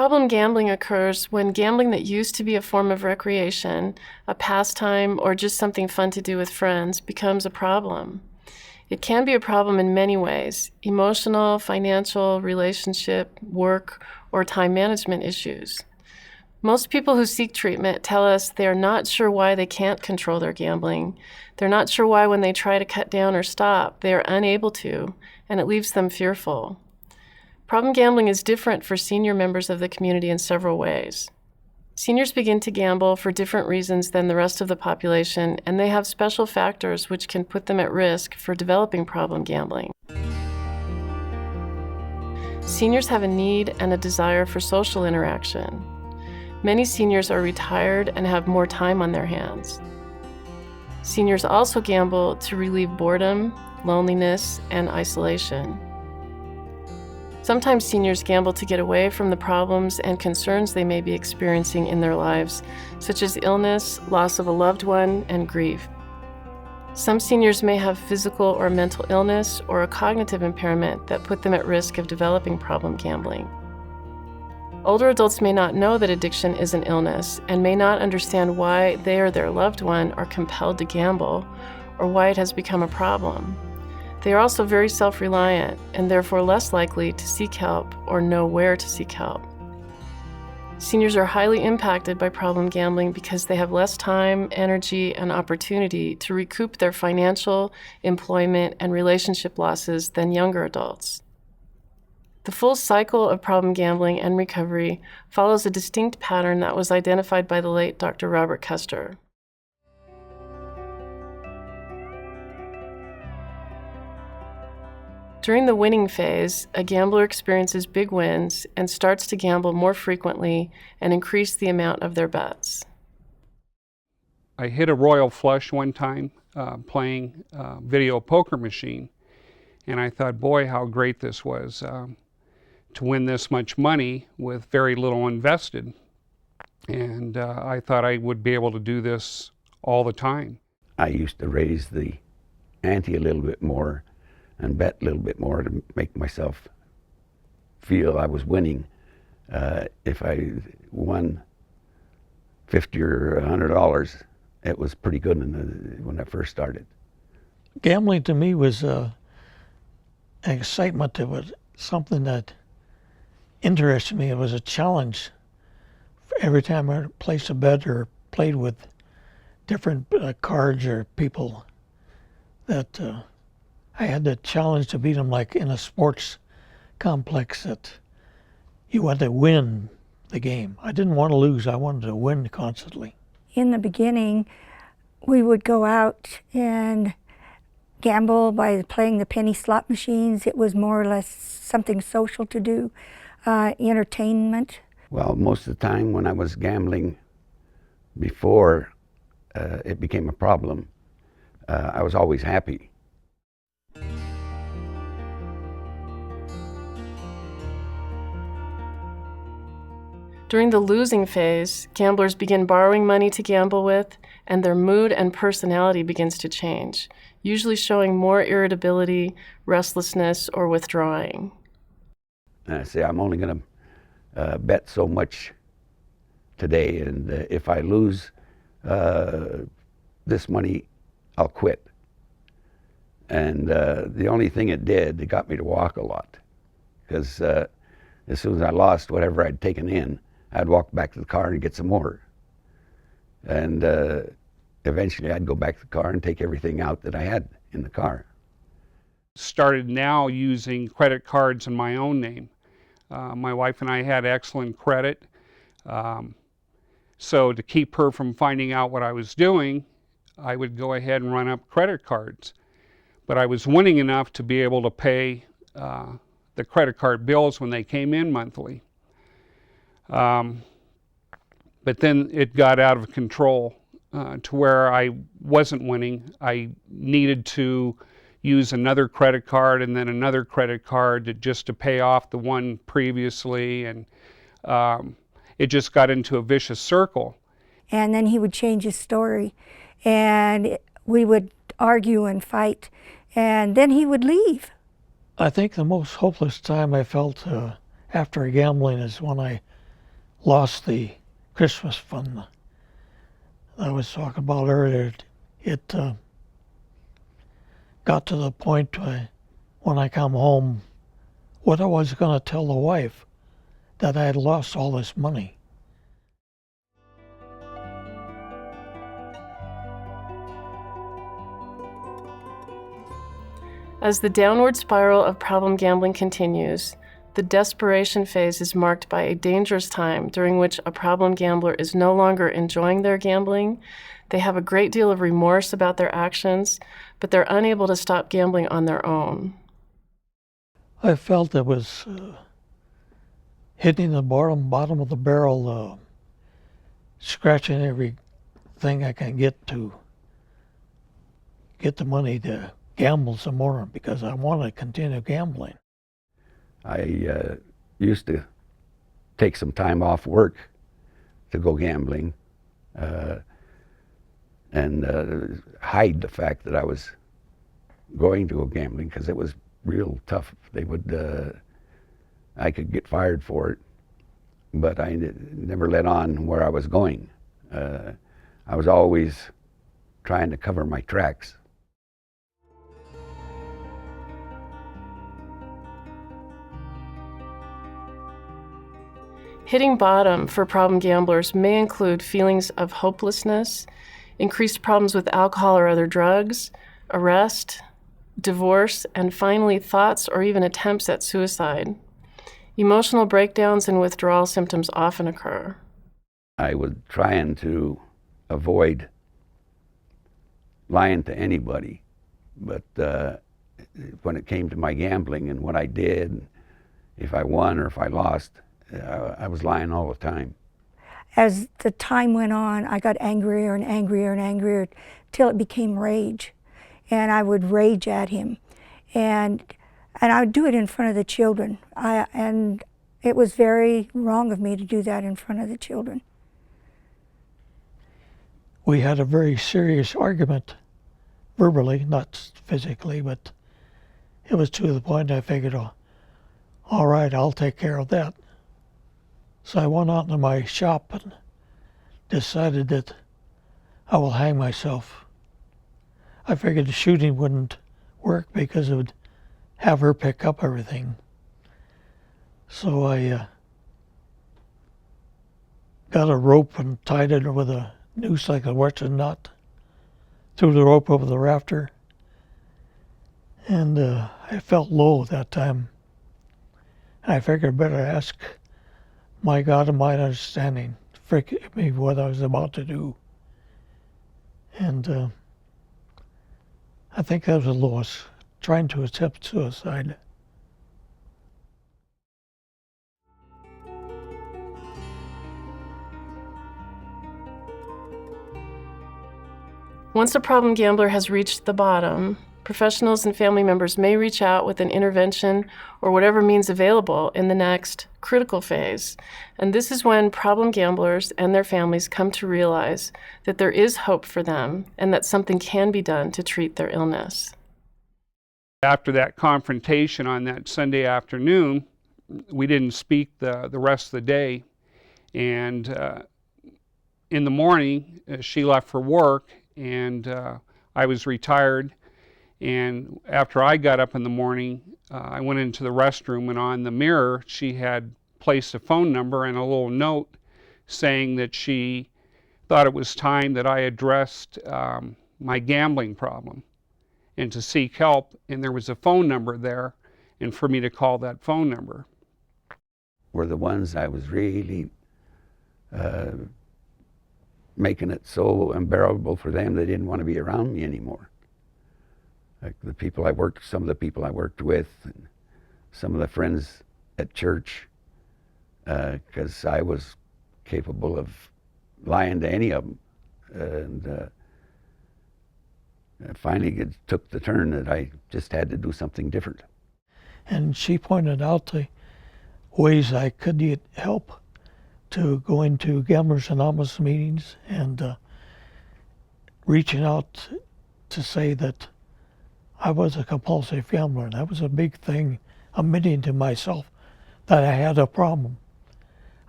Problem gambling occurs when gambling that used to be a form of recreation, a pastime, or just something fun to do with friends becomes a problem. It can be a problem in many ways: emotional, financial, relationship, work, or time management issues. Most people who seek treatment tell us they are not sure why they can't control their gambling. They're not sure why when they try to cut down or stop, they are unable to, and it leaves them fearful. Problem gambling is different for senior members of the community in several ways. Seniors begin to gamble for different reasons than the rest of the population, and they have special factors which can put them at risk for developing problem gambling. Seniors have a need and a desire for social interaction. Many seniors are retired and have more time on their hands. Seniors also gamble to relieve boredom, loneliness, and isolation. Sometimes seniors gamble to get away from the problems and concerns they may be experiencing in their lives, such as illness, loss of a loved one, and grief. Some seniors may have physical or mental illness or a cognitive impairment that put them at risk of developing problem gambling. Older adults may not know that addiction is an illness and may not understand why they or their loved one are compelled to gamble or why it has become a problem. They are also very self-reliant and therefore less likely to seek help or know where to seek help. Seniors are highly impacted by problem gambling because they have less time, energy, and opportunity to recoup their financial, employment, and relationship losses than younger adults. The full cycle of problem gambling and recovery follows a distinct pattern that was identified by the late Dr. Robert Custer. During the winning phase, a gambler experiences big wins and starts to gamble more frequently and increase the amount of their bets. I hit a royal flush one time playing video poker machine, and I thought, boy, how great this was to win this much money with very little invested. And I thought I would be able to do this all the time. I used to raise the ante a little bit more and bet a little bit more to make myself feel I was winning. If I won $50 or $100, it was pretty good when I first started. Gambling to me was an excitement. It was something that interested me. It was a challenge. Every time I placed a bet or played with different cards or people, that I had the challenge to beat them, like in a sports complex, that you want to win the game. I didn't want to lose. I wanted to win constantly. In the beginning, we would go out and gamble by playing the penny slot machines. It was more or less something social to do, entertainment. Well, most of the time when I was gambling before it became a problem, I was always happy. During the losing phase, gamblers begin borrowing money to gamble with, and their mood and personality begins to change, usually showing more irritability, restlessness, or withdrawing. And I say, I'm only going to bet so much today, and if I lose this money, I'll quit. And the only thing it did, it got me to walk a lot, because as soon as I lost whatever I'd taken in, I'd walk back to the car and get some more. And eventually I'd go back to the car and take everything out that I had in the car. Started now using credit cards in my own name. My wife and I had excellent credit. So to keep her from finding out what I was doing, I would go ahead and run up credit cards. But I was winning enough to be able to pay the credit card bills when they came in monthly. But then it got out of control to where I wasn't winning. I needed to use another credit card and then another credit card just to pay off the one previously, and it just got into a vicious circle. And then he would change his story, and we would argue and fight, and then he would leave. I think the most hopeless time I felt after gambling is when I lost the Christmas fund I was talking about earlier. It got to the point when I come home, what I was going to tell the wife, that I had lost all this money. As the downward spiral of problem gambling continues, the desperation phase is marked by a dangerous time during which a problem gambler is no longer enjoying their gambling. They have a great deal of remorse about their actions, but they're unable to stop gambling on their own. I felt it was hitting the bottom of the barrel, scratching everything I can get to get the money to gamble some more, because I want to continue gambling. I used to take some time off work to go gambling and hide the fact that I was going to go gambling, because it was real tough. They would, I could get fired for it, but I never let on where I was going. I was always trying to cover my tracks. Hitting bottom for problem gamblers may include feelings of hopelessness, increased problems with alcohol or other drugs, arrest, divorce, and finally thoughts or even attempts at suicide. Emotional breakdowns and withdrawal symptoms often occur. I was trying to avoid lying to anybody, but when it came to my gambling and what I did, if I won or if I lost, I was lying all the time. As the time went on, I got angrier and angrier and angrier till it became rage. And I would rage at him. And I would do it in front of the children. And it was very wrong of me to do that in front of the children. We had a very serious argument, verbally, not physically, but it was to the point I figured, oh, all right, I'll take care of that. So I went out into my shop and decided that I will hang myself. I figured the shooting wouldn't work because it would have her pick up everything. So I got a rope and tied it with a noose like a Western knot, threw the rope over the rafter, and I felt low at that time. I figured I'd better ask my God and my understanding to forgive me what I was about to do. And I think that was the lowest, trying to attempt suicide. Once a problem gambler has reached the bottom, professionals and family members may reach out with an intervention or whatever means available in the next critical phase. And this is when problem gamblers and their families come to realize that there is hope for them and that something can be done to treat their illness. After that confrontation on that Sunday afternoon, we didn't speak the rest of the day. And in the morning, she left for work, and I was retired. And after I got up in the morning, I went into the restroom, and on the mirror, she had placed a phone number and a little note saying that she thought it was time that I addressed my gambling problem and to seek help. And there was a phone number there, and for me to call that phone number. Were the ones I was really making it so unbearable for them they didn't want to be around me anymore. Like the people some of the people I worked with, and some of the friends at church, because I was capable of lying to any of them. And finally it took the turn that I just had to do something different. And she pointed out the ways I could get help to go into Gamblers Anonymous meetings and reaching out to say that I was a compulsive gambler. That was a big thing, admitting to myself that I had a problem.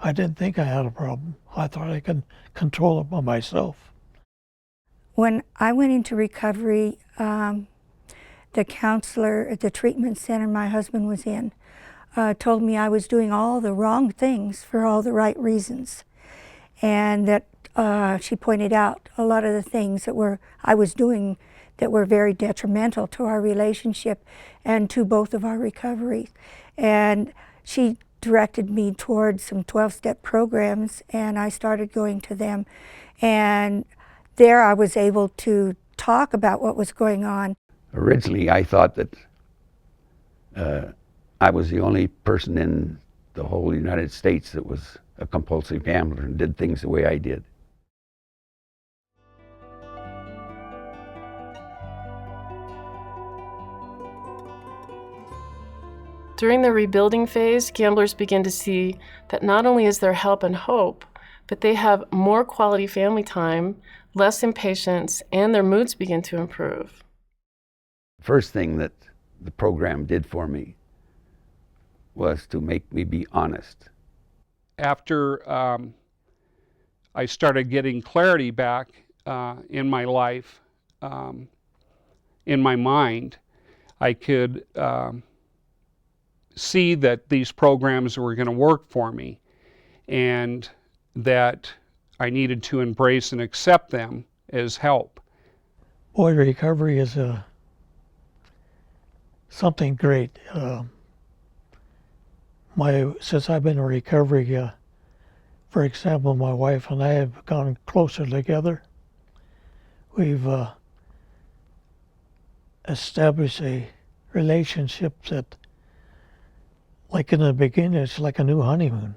I didn't think I had a problem. I thought I could control it by myself. When I went into recovery, the counselor at the treatment center my husband was in told me I was doing all the wrong things for all the right reasons, and that she pointed out a lot of the things that I was doing that were very detrimental to our relationship and to both of our recoveries. And she directed me towards some 12-step programs, and I started going to them. And there I was able to talk about what was going on. Originally, I thought that I was the only person in the whole United States that was a compulsive gambler and did things the way I did. During the rebuilding phase, gamblers begin to see that not only is there help and hope, but they have more quality family time, less impatience, and their moods begin to improve. First thing that the program did for me was to make me be honest. After I started getting clarity back in my life, in my mind, I could see that these programs were going to work for me, and that I needed to embrace and accept them as help. Boy, recovery is something great. Since I've been in recovery, for example, my wife and I have gone closer together. We've established a relationship that, like in the beginning, it's like a new honeymoon.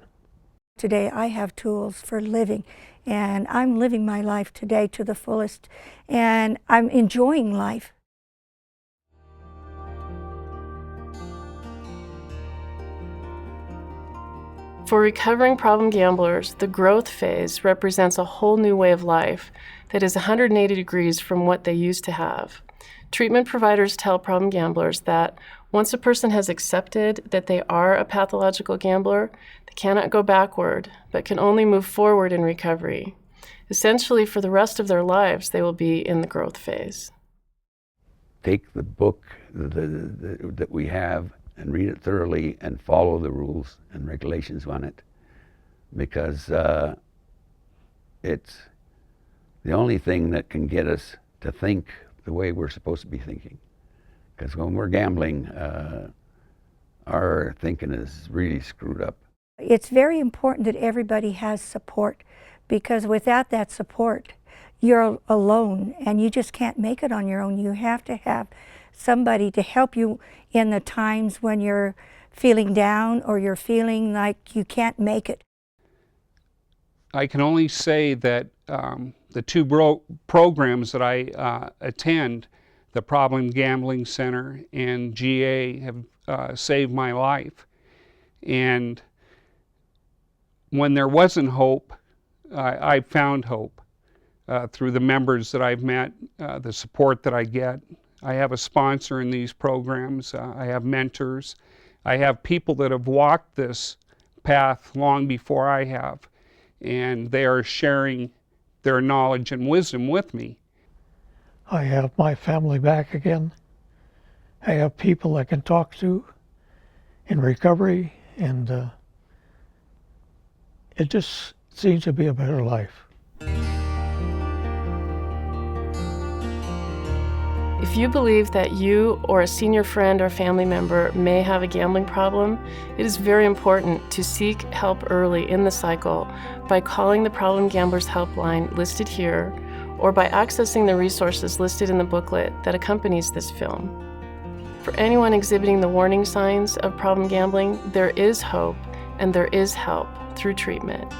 Today I have tools for living, and I'm living my life today to the fullest, and I'm enjoying life. For recovering problem gamblers, the growth phase represents a whole new way of life that is 180 degrees from what they used to have. Treatment providers tell problem gamblers that once a person has accepted that they are a pathological gambler, they cannot go backward, but can only move forward in recovery. Essentially, for the rest of their lives, they will be in the growth phase. Take the book that we have and read it thoroughly and follow the rules and regulations on it, because it's the only thing that can get us to think the way we're supposed to be thinking. Because when we're gambling, our thinking is really screwed up. It's very important that everybody has support, because without that support, you're alone and you just can't make it on your own. You have to have somebody to help you in the times when you're feeling down or you're feeling like you can't make it. I can only say that the two programs that I attend, the Problem Gambling Center and GA, have saved my life. And when there wasn't hope, I found hope through the members that I've met, the support that I get. I have a sponsor in these programs. I have mentors. I have people that have walked this path long before I have, and they are sharing their knowledge and wisdom with me. I have my family back again. I have people I can talk to in recovery, and it just seems to be a better life. If you believe that you or a senior friend or family member may have a gambling problem, it is very important to seek help early in the cycle by calling the Problem Gamblers Helpline listed here, or by accessing the resources listed in the booklet that accompanies this film. For anyone exhibiting the warning signs of problem gambling, there is hope and there is help through treatment.